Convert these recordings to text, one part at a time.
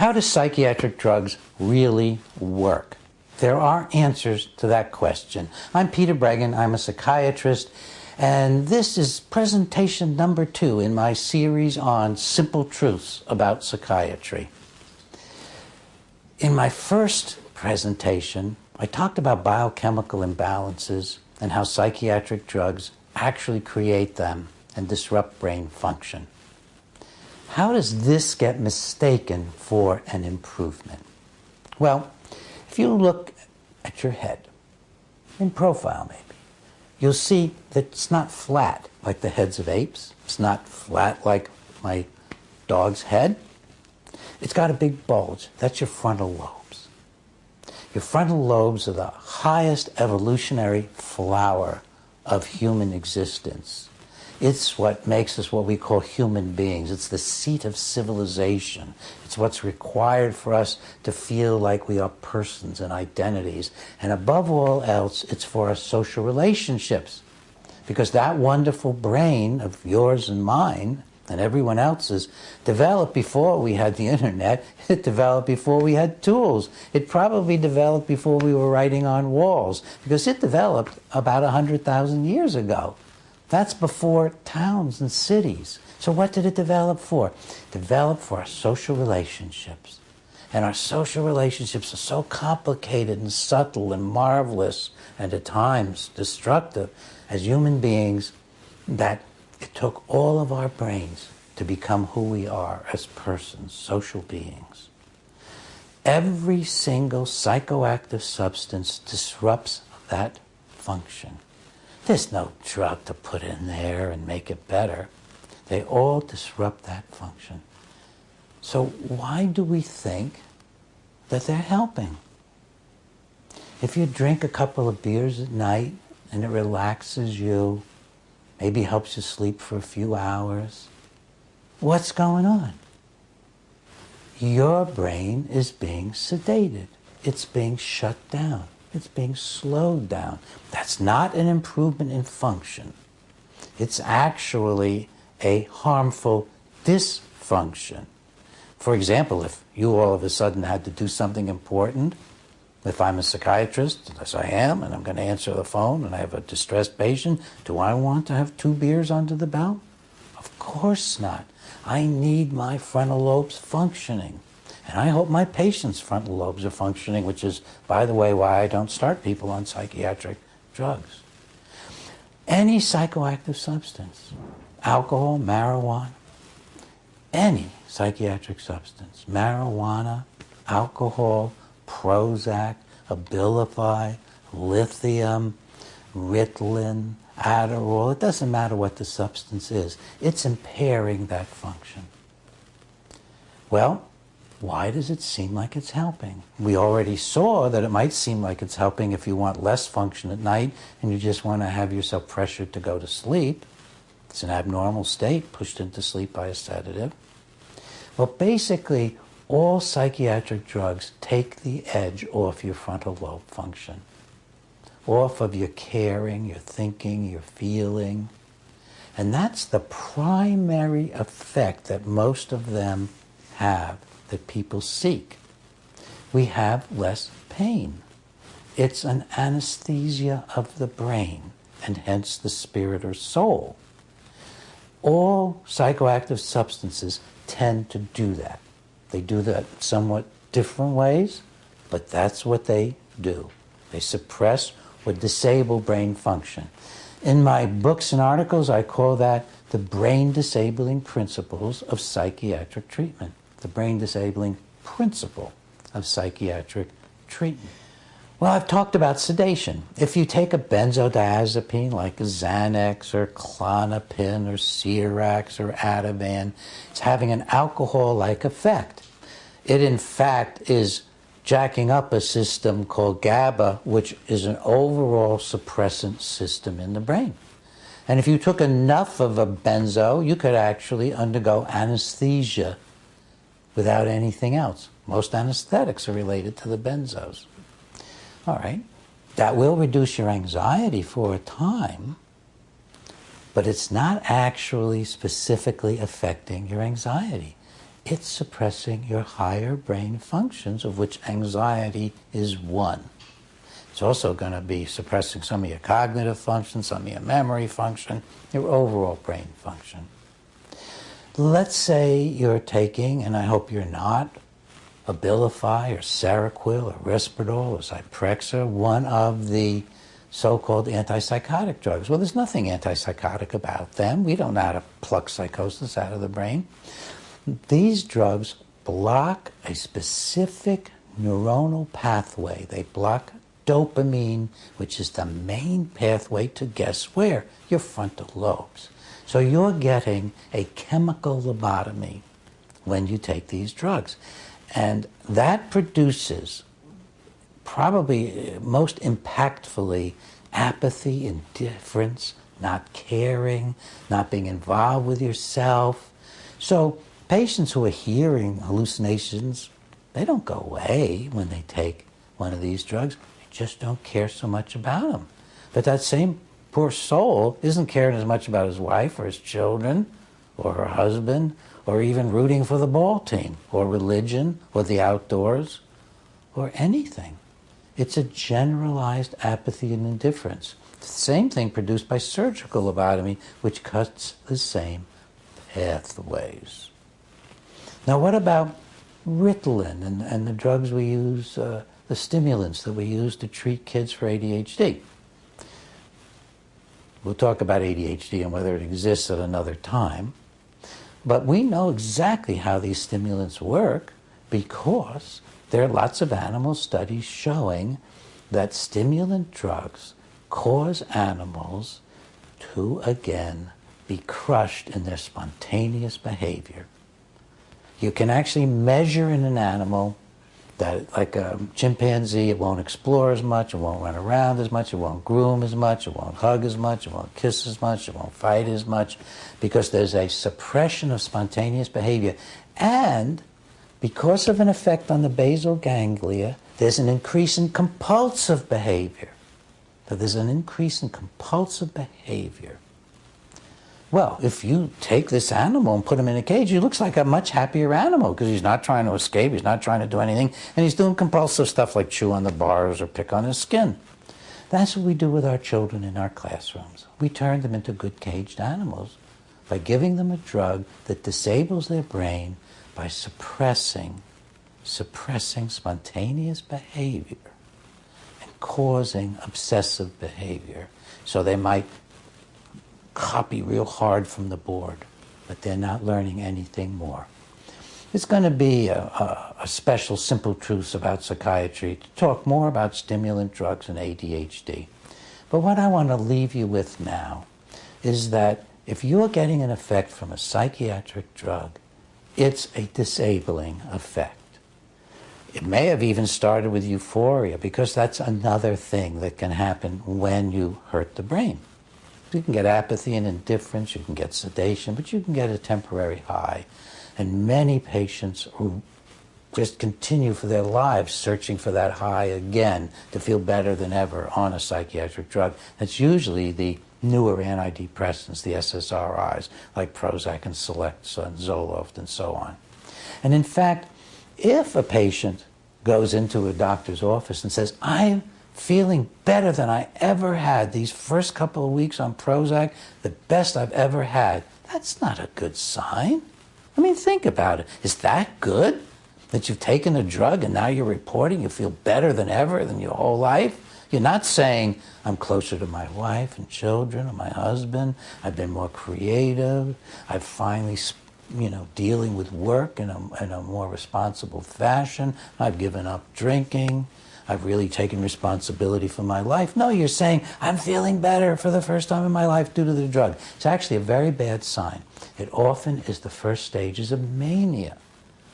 How do psychiatric drugs really work? There are answers to that question. I'm Peter Bregan, I'm a psychiatrist, and this is presentation number 2 in my series on simple truths about psychiatry. In my first presentation, I talked about biochemical imbalances and how psychiatric drugs actually create them and disrupt brain function. How does this get mistaken for an improvement? Well, if you look at your head, in profile maybe, you'll see that it's not flat like the heads of apes. It's not flat like my dog's head. It's got a big bulge. That's your frontal lobes. Your frontal lobes are the highest evolutionary flower of human existence. It's what makes us what we call human beings. It's the seat of civilization. It's what's required for us to feel like we are persons and identities. And above all else, it's for our social relationships. Because that wonderful brain of yours and mine and everyone else's developed before we had the internet. It developed before we had tools. It probably developed before we were writing on walls, because it developed about 100,000 years ago. That's before towns and cities. So what did it develop for? It developed for our social relationships. And our social relationships are so complicated and subtle and marvelous and at times destructive as human beings that it took all of our brains to become who we are as persons, social beings. Every single psychoactive substance disrupts that function. There's no drug to put in there and make it better. They all disrupt that function. So why do we think that they're helping? If you drink a couple of beers at night and it relaxes you, maybe helps you sleep for a few hours, what's going on? Your brain is being sedated. It's being shut down. It's being slowed down. That's not an improvement in function. It's actually a harmful dysfunction. For example, if you all of a sudden had to do something important, if I'm a psychiatrist, as I am, and I'm going to answer the phone and I have a distressed patient, do I want to have 2 beers under the belt? Of course not. I need my frontal lobes functioning. And I hope my patients' frontal lobes are functioning, which is, by the way, why I don't start people on psychiatric drugs. Any psychoactive substance, alcohol, marijuana, any psychiatric substance, marijuana, alcohol, Prozac, Abilify, lithium, Ritalin, Adderall, it doesn't matter what the substance is. It's impairing that function. Well, why does it seem like it's helping? We already saw that it might seem like it's helping if you want less function at night and you just want to have yourself pressured to go to sleep. It's an abnormal state, pushed into sleep by a sedative. Well, basically, all psychiatric drugs take the edge off your frontal lobe function, off of your caring, your thinking, your feeling. And that's the primary effect that most of them have, that people seek. We have less pain. It's an anesthesia of the brain, and hence the spirit or soul. All psychoactive substances tend to do that. They do that in somewhat different ways, but that's what they do. They suppress or disable brain function. In my books and articles, I call that the brain-disabling principles of psychiatric treatment. The brain-disabling principle of psychiatric treatment. Well, I've talked about sedation. If you take a benzodiazepine like a Xanax or Klonopin or Ciarax or Ativan, it's having an alcohol-like effect. It, in fact, is jacking up a system called GABA, which is an overall suppressant system in the brain. And if you took enough of a benzo, you could actually undergo anesthesia without anything else. Most anesthetics are related to the benzos. All right, that will reduce your anxiety for a time, but it's not actually specifically affecting your anxiety. it's suppressing your higher brain functions, of which anxiety is one. It's also going to be suppressing some of your cognitive function, some of your memory function, your overall brain function. Let's say you're taking, and I hope you're not, Abilify or Seroquel or Risperdal or Zyprexa, one of the so-called antipsychotic drugs. Well, there's nothing antipsychotic about them. We don't know how to pluck psychosis out of the brain. These drugs block a specific neuronal pathway. They block dopamine, which is the main pathway to guess where? Your frontal lobes. So you're getting a chemical lobotomy when you take these drugs. And that produces, probably most impactfully, apathy, indifference, not caring, not being involved with yourself. So patients who are hearing hallucinations, they don't go away when they take one of these drugs. They just don't care so much about them. But that same poor soul isn't caring as much about his wife or his children or her husband or even rooting for the ball team or religion or the outdoors or anything. It's a generalized apathy and indifference. The same thing produced by surgical lobotomy, which cuts the same pathways. Now, what about Ritalin and the drugs we use, the stimulants that we use to treat kids for ADHD? We'll talk about ADHD and whether it exists at another time. But we know exactly how these stimulants work because there are lots of animal studies showing that stimulant drugs cause animals to, again, be crushed in their spontaneous behavior. You can actually measure in an animal that, like a chimpanzee, it won't explore as much, it won't run around as much, it won't groom as much, it won't hug as much, it won't kiss as much, it won't fight as much, because there's a suppression of spontaneous behavior. And because of an effect on the basal ganglia, there's an increase in compulsive behavior. So there's an increase in compulsive behavior. Well, if you take this animal and put him in a cage, he looks like a much happier animal because he's not trying to escape, he's not trying to do anything, and he's doing compulsive stuff like chew on the bars or pick on his skin. That's what we do with our children in our classrooms. We turn them into good caged animals by giving them a drug that disables their brain by suppressing spontaneous behavior and causing obsessive behavior. So they might copy real hard from the board, but they're not learning anything more. It's going to be a special Simple Truths about Psychiatry to talk more about stimulant drugs and ADHD. But what I want to leave you with now is that if you're getting an effect from a psychiatric drug, it's a disabling effect. It may have even started with euphoria, because that's another thing that can happen when you hurt the brain. You can get apathy and indifference, you can get sedation, but you can get a temporary high. And many patients who just continue for their lives searching for that high again to feel better than ever on a psychiatric drug. That's usually the newer antidepressants, the SSRIs, like Prozac and Celexa and Zoloft and so on. And in fact, if a patient goes into a doctor's office and says, I'm feeling better than I ever had these first couple of weeks on Prozac, the best I've ever had, that's not a good sign. I mean, think about it. Is that good? That you've taken a drug and now you're reporting you feel better than ever than your whole life? You're not saying, I'm closer to my wife and children or my husband, I've been more creative, I've finally, dealing with work in a more responsible fashion, I've given up drinking, I've really taken responsibility for my life. No, you're saying, I'm feeling better for the first time in my life due to the drug. It's actually a very bad sign. It often is the first stages of mania,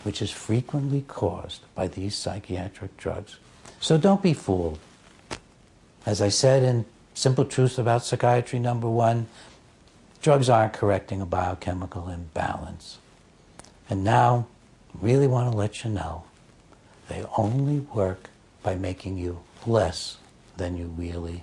which is frequently caused by these psychiatric drugs. So don't be fooled. As I said in Simple Truths About Psychiatry #1, drugs aren't correcting a biochemical imbalance. And now, I really want to let you know, they only work by making you less than you really